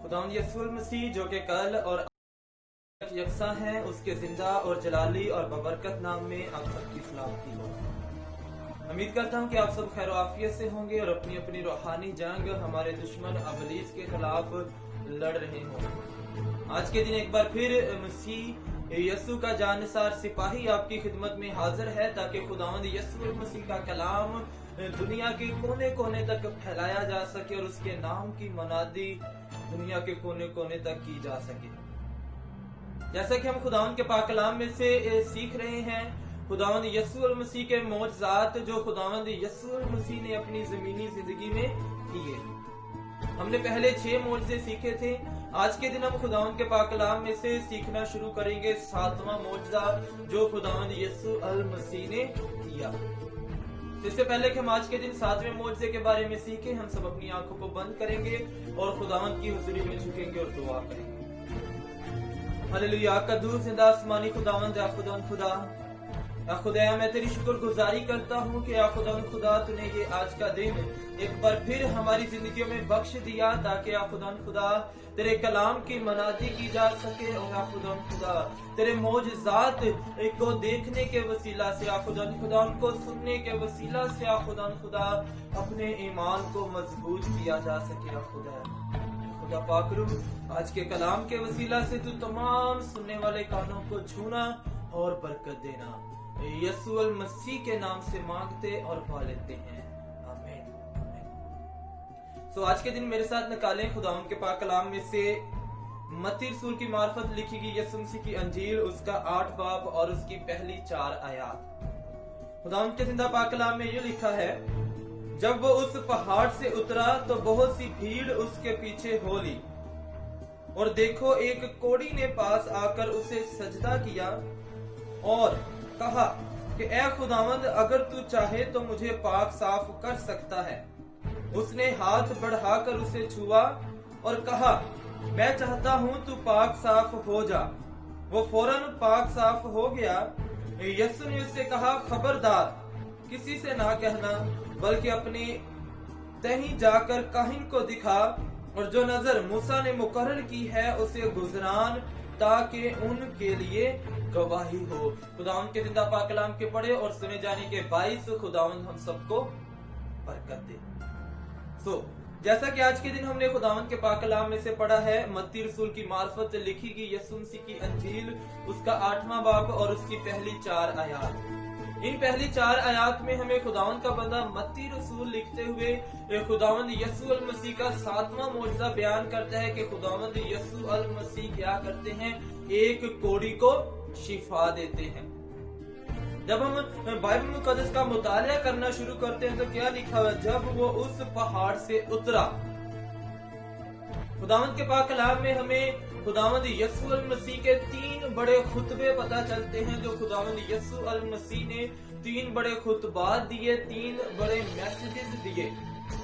خداوند یسوع مسیح جو کہ کل اور یکساں ہیں، اس کے زندہ اور جلالی اور ببرکت نام میں آپ سب کی سلامتی ہو۔ امید کرتا ہوں کہ آپ سب خیر و عافیت سے ہوں گے اور اپنی اپنی روحانی جنگ ہمارے دشمن ابلیس کے خلاف لڑ رہے ہوں۔ آج کے دن ایک بار پھر مسیح یسوع کا جانثار سپاہی آپ کی خدمت میں حاضر ہے تاکہ خداوند یسوع مسیح کا کلام دنیا کے کونے کونے تک پھیلایا جا سکے اور اس کے نام کی منادی دنیا کے کونے کونے تک کی جا سکے۔ جیسا کہ ہم خداوند کے پاک کلام میں سے سیکھ رہے ہیں، خداوند یسوع مسیح کے معجزات جو خداوند یسوع مسیح نے اپنی زمینی زندگی میں کیے۔ ہم نے پہلے 6 معجزے سیکھے تھے۔ آج کے دن ہم خداوند کے پاک کلام میں سے سیکھنا شروع کریں گے 7واں معجزہ جو خداوند یسوع المسیح نے کیا۔ اس سے پہلے کہ ہم آج کے دن 7ویں معجزے کے بارے میں سیکھیں، ہم سب اپنی آنکھوں کو بند کریں گے اور خداوند کی حضوری میں جھکیں گے اور دعا کریں گے۔ ہلیلویا۔ قدوس زندہ آسمانی خداوند، یا خداوند خدا، یا خدایا میں تیری شکر گزاری کرتا ہوں کہ یا خداوند خدا تو نے یہ آج کا دن ایک بار پھر ہماری زندگیوں میں بخش دیا تاکہ یا خداوند خدا تیرے کلام کی منادی کی جا سکے اور یا خداوند خدا تیرے معجزات کو دیکھنے کے وسیلہ سے، یا خداوند خدا ان کو سننے کے وسیلہ سے یا خداوند خدا اپنے ایمان کو مضبوط کیا جا سکے۔ یا خدا پاک روح آج کے کلام کے وسیلہ سے تو تمام سننے والے کانوں کو چھونا اور برکت دینا، یسوع المسیح کے نام سے مانگتے اور پا لیتے ہیں، آمین۔ آج کے دن میرے ساتھ نکالیں خداوند کے پاک کلام میں سے متی رسول کی معرفت لکھی گئی یسوع مسیح کی انجیل، اس کا 8 باب اور اس کی پہلی 4 آیات۔ خداوند کے زندہ پاک کلام میں یہ لکھا ہے، جب وہ اس پہاڑ سے اترا تو بہت سی بھیڑ اس کے پیچھے ہو لی، اور دیکھو ایک کوڑی نے پاس آ کر اسے سجدہ کیا اور کہا کہ اے خداوند اگر تو چاہے تو مجھے پاک صاف کر سکتا ہے۔ اس نے ہاتھ بڑھا کر اسے چھوا اور کہا میں چاہتا ہوں تو پاک صاف ہو جا۔ وہ فوراً پاک صاف ہو گیا۔ یسوع نے اس سے کہا خبردار کسی سے نہ کہنا، بلکہ اپنے تہیں جا کر کاہن کو دکھا اور جو نظر موسیٰ نے مقرر کی ہے اسے گزران تاکہ ان کے لیے گواہی ہو۔ خداوند کے زندہ پاک کلام کے پڑھے اور سنے جانے کے باعث خداوند ہم سب کو برکت دے۔ جیسا کہ آج کے دن ہم نے خداوند کے پاک کلام میں سے پڑھا ہے، متی رسول کی معرفت لکھی گئی یسوع مسیح کی انجیل، اس کا 8واں باب اور اس کی پہلی 4 آیات۔ ان پہلی 4 آیات میں ہمیں خداوند کا بندہ متی رسول لکھتے ہوئے خداوند یسوع المسیح کا 7واں معجزہ بیان کرتا ہے کہ خداوند یسوع المسیح کیا کرتے ہیں، ایک کوڑی کو شفا دیتے ہیں۔ جب ہم بائبل مقدس کا مطالعہ کرنا شروع کرتے ہیں تو کیا لکھا ہوا، جب وہ اس پہاڑ سے اترا۔ خداوند کے پاک کلام میں ہمیں خداوند یسوع المسیح کے 3 بڑے خطبے پتہ چلتے ہیں، جو خداوند یسوع المسیح نے 3 بڑے خطبات دیے، 3 بڑے میسیجز دیے۔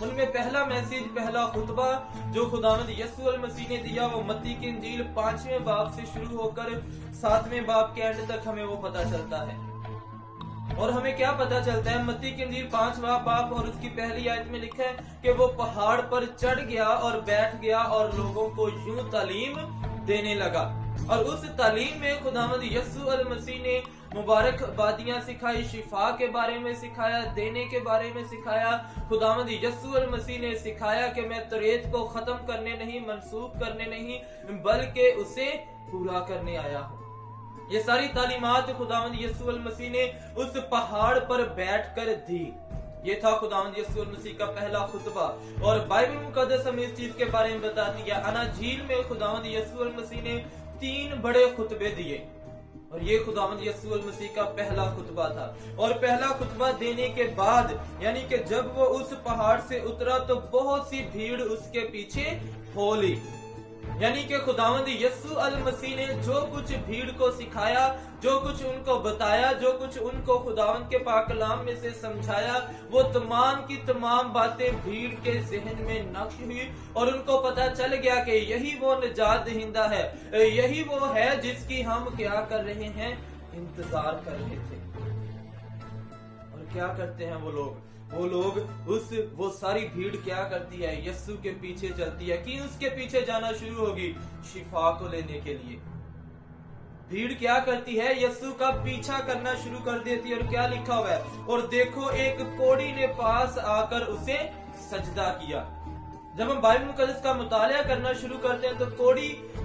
ان میں پہلا میسیج، پہلا خطبہ جو خداوند یسوع المسیح نے دیا وہ متی کی انجیل 5ویں باب سے شروع ہو کر 7ویں باب کے اینڈ تک ہمیں وہ پتہ چلتا ہے۔ اور ہمیں کیا پتا چلتا ہے، متی کی انجیل 5واں باب اور اس کی پہلی آیت میں لکھا ہے کہ وہ پہاڑ پر چڑھ گیا اور بیٹھ گیا اور لوگوں کو یوں تعلیم دینے لگا، اور اس تعلیم میں خداوند یسوع المسیح نے مبارک بادیاں سکھائی، شفا کے بارے میں سکھایا، دینے کے بارے میں سکھایا۔ خداوند یسوع المسیح نے سکھایا کہ میں توریت کو ختم کرنے نہیں، منسوخ کرنے نہیں، بلکہ اسے پورا کرنے آیا ہوں۔ یہ ساری تعلیمات خداوند یسوع المسیح نے اس پہاڑ پر بیٹھ کر دی۔ یہ تھا خداوند یسوع المسیح کا پہلا خطبہ، اور بائبل مقدس ہمیں اس چیز کے بارے میں بتاتی ہے۔ اناجیل میں خداوند یسوع المسیح نے 3 بڑے خطبے دیے، اور یہ خداوند یسوع المسیح کا پہلا خطبہ تھا۔ اور پہلا خطبہ دینے کے بعد یعنی کہ جب وہ اس پہاڑ سے اترا تو بہت سی بھیڑ اس کے پیچھے ہو لی، یعنی کہ خداوند یسوع المسیح نے جو کچھ بھیڑ کو سکھایا، جو کچھ ان کو بتایا، جو کچھ ان کو خداوند کے پاک کلام میں سے سمجھایا، وہ تمام کی تمام باتیں بھیڑ کے ذہن میں نقش ہوئی، اور ان کو پتا چل گیا کہ یہی وہ نجات دہندہ ہے، یہی وہ ہے جس کی ہم کیا کر رہے ہیں، انتظار کر رہے تھے۔ اور क्या करते हैं वो लोग वो सारी भीड़ क्या करती है, यस्सु के पीछे चलती है। कि उसके पीछे जाना शुरू होगी, शिफा को लेने के लिए। भीड़ क्या करती है, यस्सु का पीछा करना शुरू कर देती है। और क्या लिखा हुआ है, और देखो एक कोढ़ी ने पास आकर उसे सजदा किया। जब हम बाइबल मुकद्दस का मुतालिया करना शुरू करते हैं तो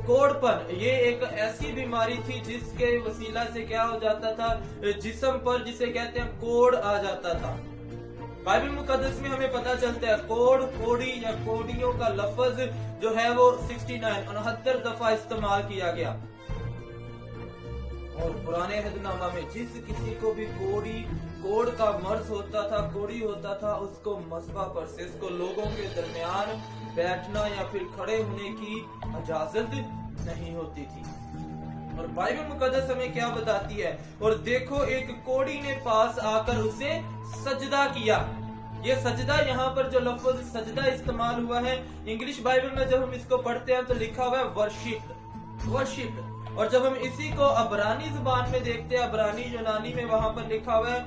कोढ़पन ये एक ऐसी बीमारी थी जिसके वसीला से क्या हो जाता था, जिस्म पर जिसे कहते हैं कोढ़ आ जाता था। बाइबल मुकद्दस में हमें पता चलता है कोढ़, कोढ़ी या कोढ़ियों का लफ्ज जो है वो 69 दफा इस्तेमाल किया गया। और पुराने अहदनामा में जिस किसी को भी कोढ़ का मर्ज होता था, कोढ़ी होता था, उसको मसबा पर से उसको लोगों के दरमियान बैठना या फिर खड़े होने की इजाजत नहीं होती थी। और बाइबल मुकद्दस हमें क्या बताती है, और देखो एक कोढ़ी ने पास आकर उसे सजदा किया। ये सजदा, यहाँ पर जो लफ्ज सजदा इस्तेमाल हुआ है, इंग्लिश बाइबल में जब हम इसको पढ़ते हैं तो लिखा हुआ है वर्शिप। और जब हम इसी को अबरानी जुबान में देखते हैं, अबरानी यूनानी में, वहां पर लिखा हुआ है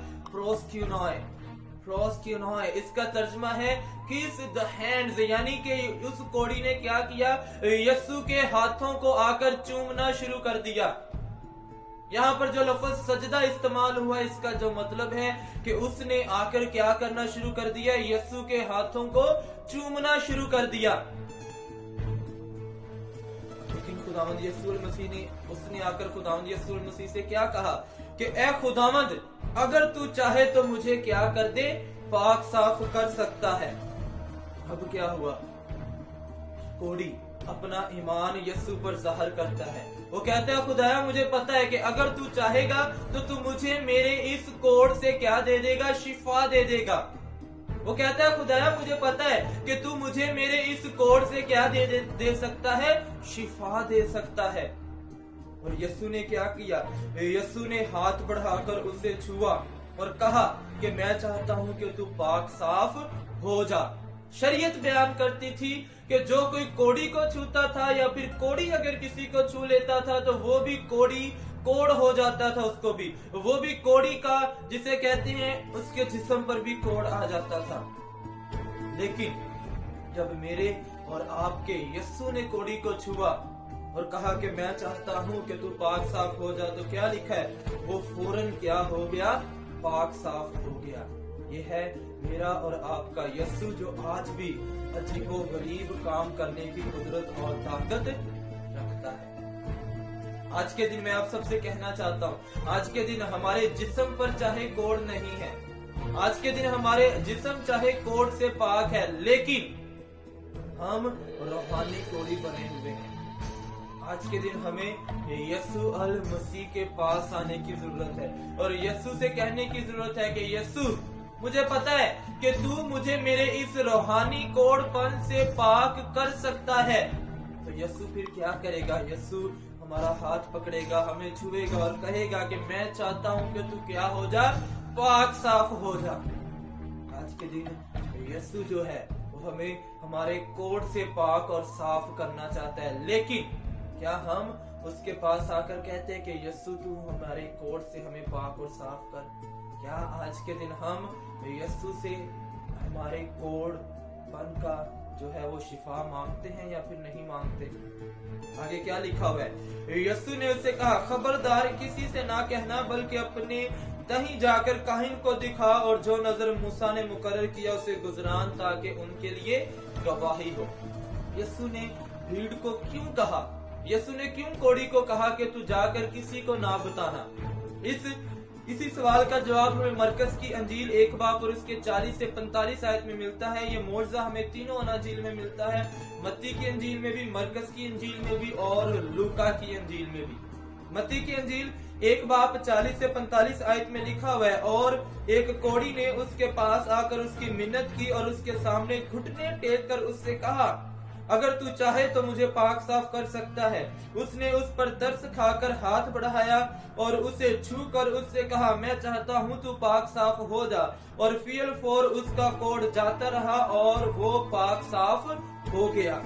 प्रोस्क्यूनॉय। इसका तर्जमा है किस द हैंड्स, यानी कि उस कोढ़ी ने क्या किया, यस्सु के हाथों को आकर चूमना शुरू कर दिया। यहाँ पर जो लफ्ज सजदा इस्तेमाल हुआ, इसका जो मतलब है कि उसने आकर क्या करना शुरू कर दिया, यस्सु के हाथों को चूमना शुरू कर दिया। खुदावंद यीशु मसीह ने, उसने आकर खुदावंद यीशु मसीह से क्या कहा कि ए खुदावंद, अगर तू चाहे तो मुझे क्या कर दे, पाक साफ कर सकता है। अब क्या हुआ, कोढ़ी अपना ईमान यीशु पर ज़ाहिर करता है। वो कहता है खुदाया मुझे पता है कि अगर तू चाहेगा तो तू मुझे मेरे इस कोढ़ से क्या दे देगा, शिफा दे देगा। वो कहता है खुदाया मुझे पता है कि तू मुझे मेरे इस कोढ़ से क्या दे सकता है, शिफा दे सकता है। और यीशु ने क्या किया, यीशु ने हाथ बढ़ाकर उसे छुआ और कहा कि मैं चाहता हूं कि तू पाक साफ हो जा। शरीयत बयान करती थी कि जो कोई कोढ़ी को छूता था या फिर कोढ़ी अगर किसी को छू लेता था तो वो भी कोढ़ हो जाता था, उसको भी, वो भी कोढ़ी का जिसे कहते हैं, उसके जिस्म पर भी कोढ़ आ जाता था। लेकिन जब मेरे और आपके यीशु ने कोढ़ी को छुआ और कहा कि मैं चाहता हूं कि तू पाक साफ हो जा, तो क्या लिखा है, वो फौरन क्या हो गया, पाक साफ हो गया। ये है मेरा और आपका यीशु जो आज भी अजीबो गरीब काम करने की कुदरत और ताकत रखता है। आज के दिन मैं आप सबसे कहना चाहता हूँ, आज के दिन हमारे जिस्म पर चाहे कोढ़ नहीं है, आज के दिन हमारे जिस्म चाहे कोढ़ से पाक है, लेकिन हम रूहानी कोढ़ी बने हुए हैं। आज के दिन हमें यीशु अल मसीह के पास आने की जरूरत है और यीशु से कहने की जरूरत है कि यीशु मुझे पता है कि तू मुझे मेरे इस रूहानी कोढ़पन से पाक कर सकता है। तो यीशु फिर क्या करेगा, यीशु हमारा हाथ पकड़ेगा, हमें छुएगा और कहेगा कि मैं चाहता हूं कि तू क्या हो जा, पाक साफ हो जा। आज के दिन यीशु जो है वो हमें हमारे कोढ़ से पाक और साफ करना चाहता है, लेकिन क्या हम उसके पास आकर कहते हैं कि यीशु तू हमारे कोढ़ से हमें पाक और साफ कर। क्या आज के दिन हम यीशु से हमारे कोढ़पन का जो है वो शिफा मांगते हैं या फिर नहीं मांगते। आगे क्या लिखा हुआ है, यीशु ने उससे कहा खबरदार किसी से ना कहना, बल्कि अपने दहीं जाकर काहिन को दिखा और जो नजर मूसा ने मुकर्रर किया उसे गुजरान, ताकि उनके लिए गवाही हो। यीशु ने भीड़ को क्यों कहा, यीशु ने क्यों कोढ़ी को कहा कि तू जाकर किसी को ना बताना। इसी सवाल का जवाब हमें मरकस की अंजील 1 बाब और उसके 40 से 45 आयत में मिलता है। ये मोर्जा हमें तीनों अनाजील में मिलता है, मत्ती की अंजील में भी, मरकस की अंजील में भी और लूका की अंजील में भी। मत्ती की अंजील 1 बाब 40 से 45 आयत में लिखा हुआ है, और एक कोढ़ी ने उसके पास आकर उसकी मिन्नत की और उसके सामने घुटने टेक कर उससे कहा अगर तू चाहे तो मुझे पाक साफ कर सकता है। उसने उस पर तरस खाकर हाथ बढ़ाया और उसे छू कर उससे कहा मैं चाहता हूँ तू पाक साफ हो जा, और फील फोर उसका कोढ़ जाता रहा और वो पाक साफ हो गया।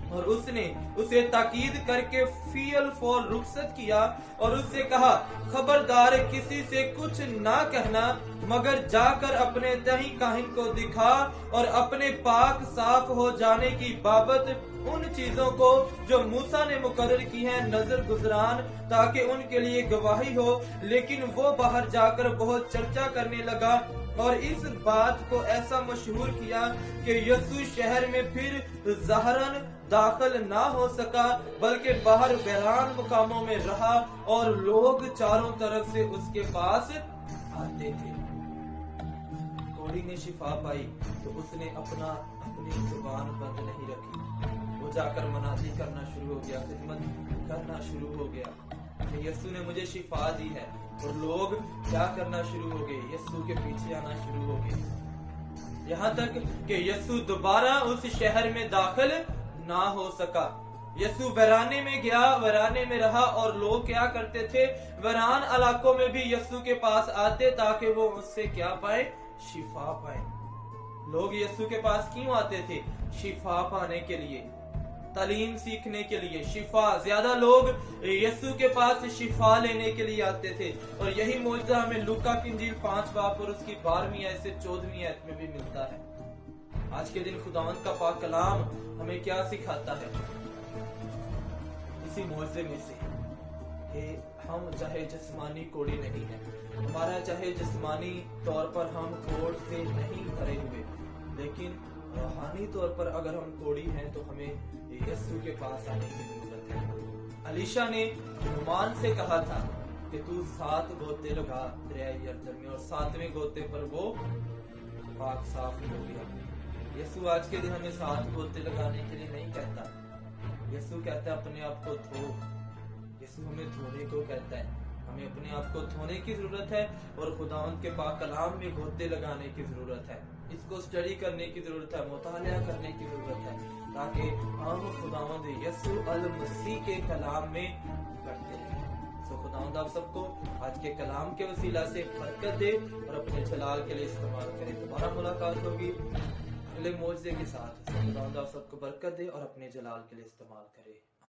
और उसने उसे ताकीद करके फील फॉर रुखसत किया और उससे कहा, खबरदार किसी से कुछ ना कहना, मगर जाकर अपने दही काहिन को दिखा और अपने पाक साफ हो जाने की बाबत उन चीजों को जो मूसा ने मुकर्रर की हैं नजर गुजरान, ताकि उनके लिए गवाही हो। लेकिन वो बाहर जाकर बहुत चर्चा करने लगा और इस बात को ऐसा मशहूर किया कि यीशु शहर में फिर ज़हरन दाखिल ना हो सका, बल्कि बाहर बहरान मुकामों में रहा और लोग चारों तरफ से उसके पास आते थे। कोढ़ी ने शिफा पाई तो उसने अपनी जुबान बंद नहीं रखी। वो जाकर मनादी करना शुरू हो गया, खिदमत करना शुरू हो गया कि यीशु ने मुझे शिफा दी है। और लोग क्या करना शुरू हो गए, यीशु के पीछे आना शुरू हो गए, यहाँ तक कि यीशु दोबारा उस शहर में दाखिल ना हो सका। यीशु वराने में गया, वराने में रहा और लोग क्या करते थे, वरान इलाकों में भी यीशु के पास आते ताकि वो उससे क्या पाए, शिफा पाए। लोग यीशु के पास क्यों आते थे? शिफा पाने के लिए, तालीम सीखने के लिए, शिफा। ज्यादा लोग यीशु के पास शिफा लेने के लिए आते थे। और यही मौजूदा हमें लूका की इंजील 5 बाब और उसकी 12वीं आयत से 14वीं आयत में भी मिलता है। आज के दिन खुदावंद का पाक कलाम हमें क्या सिखाता है? इसी मौजूदे में से कि हम चाहे जिस्मानी कोढ़ी नहीं है, हमारा चाहे जिस्मानी तौर पर हम कोढ़ से नहीं भरे हुए, लेकिन रूहानी तौर पर अगर हम कोढ़ी हैं तो हमें यीशु के पास आने की जरूरत है। अलीशा ने नुमान से कहा था कि तू 7 गोते लगा दरिया यरदन में, और 7वें गोते पर वो पाक साफ हो गया। यीशु आज के दिन हमें 7 गोते लगाने के लिए नहीं कहता। यीशु कहता है अपने आप को धो। यीशु हमें धोने को कहता है, हमें अपने आप को धोने की जरूरत है और खुदावंद के पाक कलाम में गोते लगाने की जरूरत है। इसको स्टडी करने की जरूरत है, मुतालिया करने की जरूरत है, ताकि हम खुदावंद यीशु अल मसीह के कलाम में बढ़ते हैं। सो खुदावंद आप सबको आज के कलाम के वसीला से बरकत दे और अपने जलाल के लिए इस्तेमाल करे। दोबारा मुलाकात होगी अगले मौजज़े के साथ। खुदावंद आप सबको बरकत दे और अपने जलाल के लिए इस्तेमाल करे।